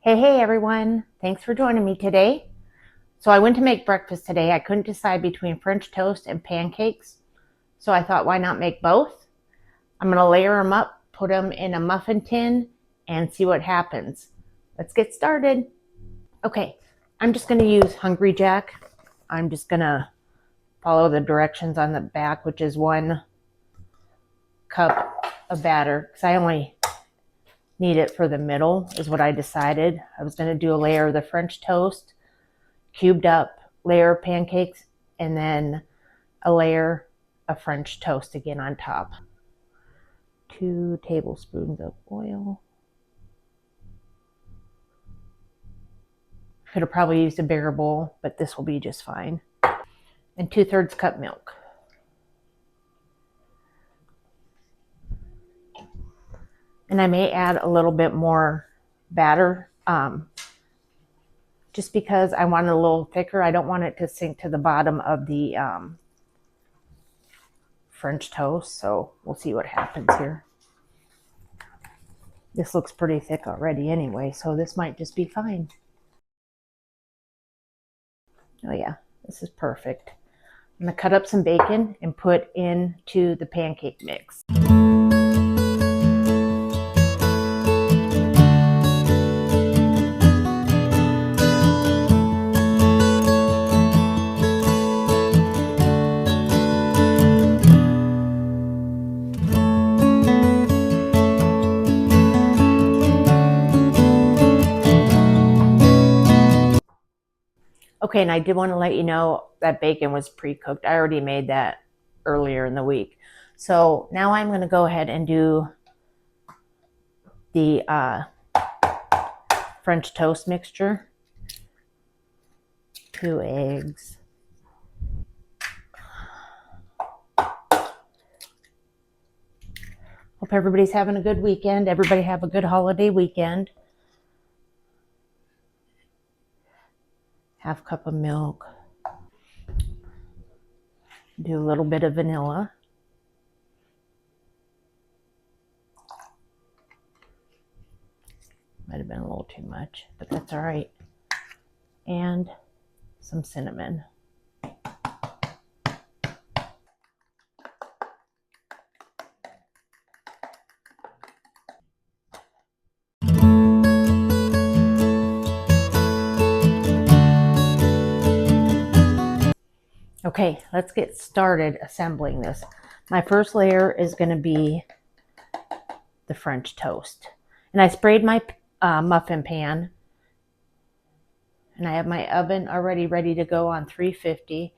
Hey everyone. Thanks for joining me today. So I went to make breakfast today. I couldn't decide between French toast and pancakes. So I thought, why not make both? I'm going to layer them up, put them in a muffin tin, and see what happens. Let's get started. Okay, I'm just going to use Hungry Jack. I'm just going to follow the directions on the back, which is 1 cup of batter, because I only need it for the middle, is what I decided. I was going to do a layer of the French toast, cubed up layer of pancakes, and then a layer of French toast again on top. 2 tablespoons of oil. Could have probably used a bigger bowl, but this will be just fine. And 2/3 cup milk. And I may add a little bit more batter, just because I want it a little thicker. I don't want it to sink to the bottom of the French toast, so we'll see what happens here. This looks pretty thick already anyway, so this might just be fine. Oh yeah, this is perfect. I'm going to cut up some bacon and put into the pancake mix. Okay, and I did want to let you know that bacon was pre-cooked. I already made that earlier in the week. So now I'm going to go ahead and do the French toast mixture. 2 eggs. Hope everybody's having a good weekend. Everybody have a good holiday weekend. 1/2 cup of milk. Do a little bit of vanilla. Might have been a little too much, but that's all right. And some cinnamon. Okay, let's get started assembling this. My first layer is going to be the French toast. And I sprayed my muffin pan. And I have my oven already ready to go on 350.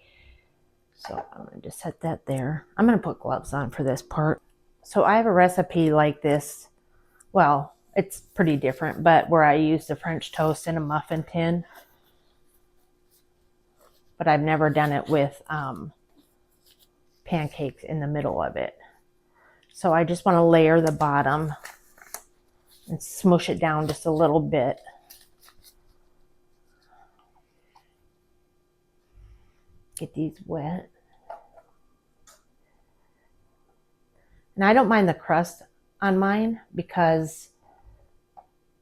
So I'm going to just set that there. I'm going to put gloves on for this part. So I have a recipe like this. Well, it's pretty different, but where I use the French toast in a muffin tin. But I've never done it with pancakes in the middle of it. So I just want to layer the bottom and smush it down just a little bit. Get these wet. And I don't mind the crust on mine because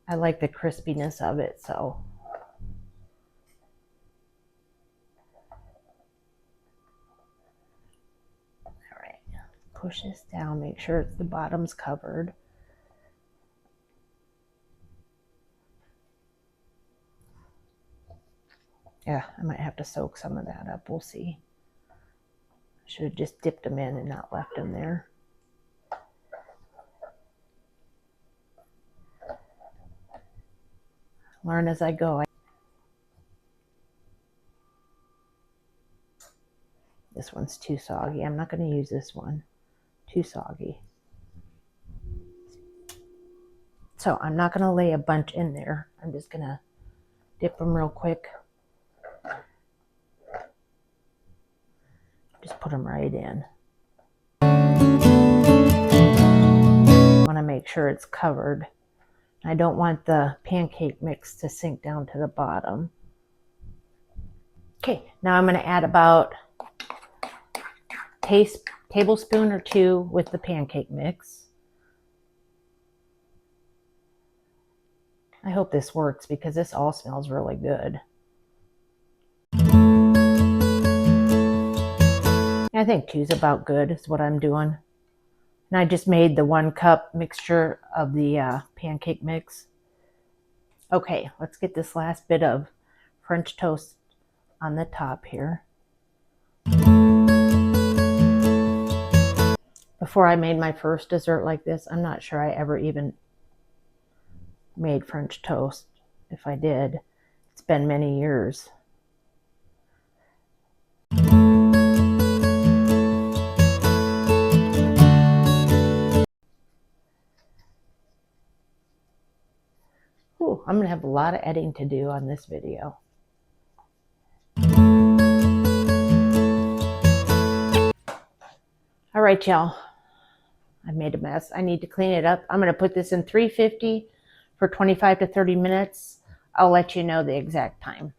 I like the crispiness of it, so. All right, push this down, make sure the bottom's covered. Yeah, I might have to soak some of that up. We'll see. Should have just dipped them in and not left them there. Learn as I go. This one's too soggy. I'm not going to use this one. Too soggy. So I'm not going to lay a bunch in there. I'm just going to dip them real quick. Just put them right in. I want to make sure it's covered. I don't want the pancake mix to sink down to the bottom. Okay, now I'm going to add about a tablespoon or 2 with the pancake mix. I hope this works because this all smells really good. I think two's about good is what I'm doing. And I just made the 1 cup mixture of the pancake mix. Okay, let's get this last bit of French toast on the top here. Before I made my first dessert like this, I'm not sure I ever even made French toast. If I did, it's been many years. Ooh, I'm gonna have a lot of editing to do on this video. All right, y'all. I made a mess. I need to clean it up. I'm gonna put this in 350 for 25 to 30 minutes. I'll let you know the exact time.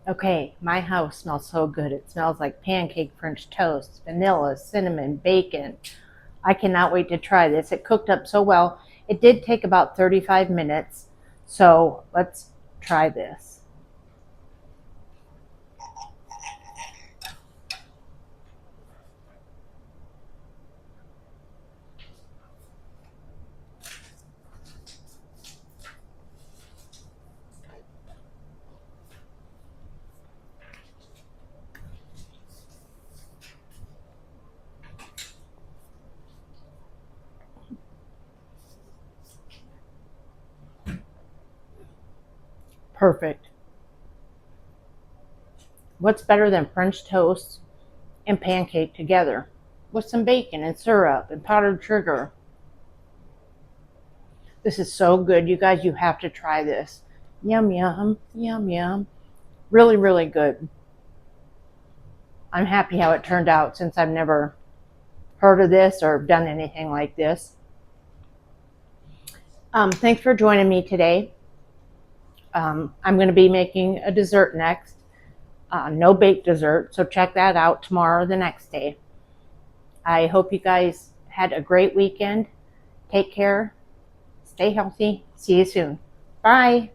Okay, my house smells so good. It smells like pancake French toast, vanilla, cinnamon, bacon. I cannot wait to try this. It cooked up so well. It did take about 35 minutes. So let's try this. Perfect. What's better than French toast and pancake together with some bacon and syrup and powdered sugar? This is so good. You guys, you have to try this. Yum, yum, yum, yum. Really, really good. I'm happy how it turned out since I've never heard of this or done anything like this. Thanks for joining me today. I'm going to be making a dessert next, no bake dessert, so check that out tomorrow or the next day. I hope you guys had a great weekend. Take care. Stay healthy. See you soon. Bye.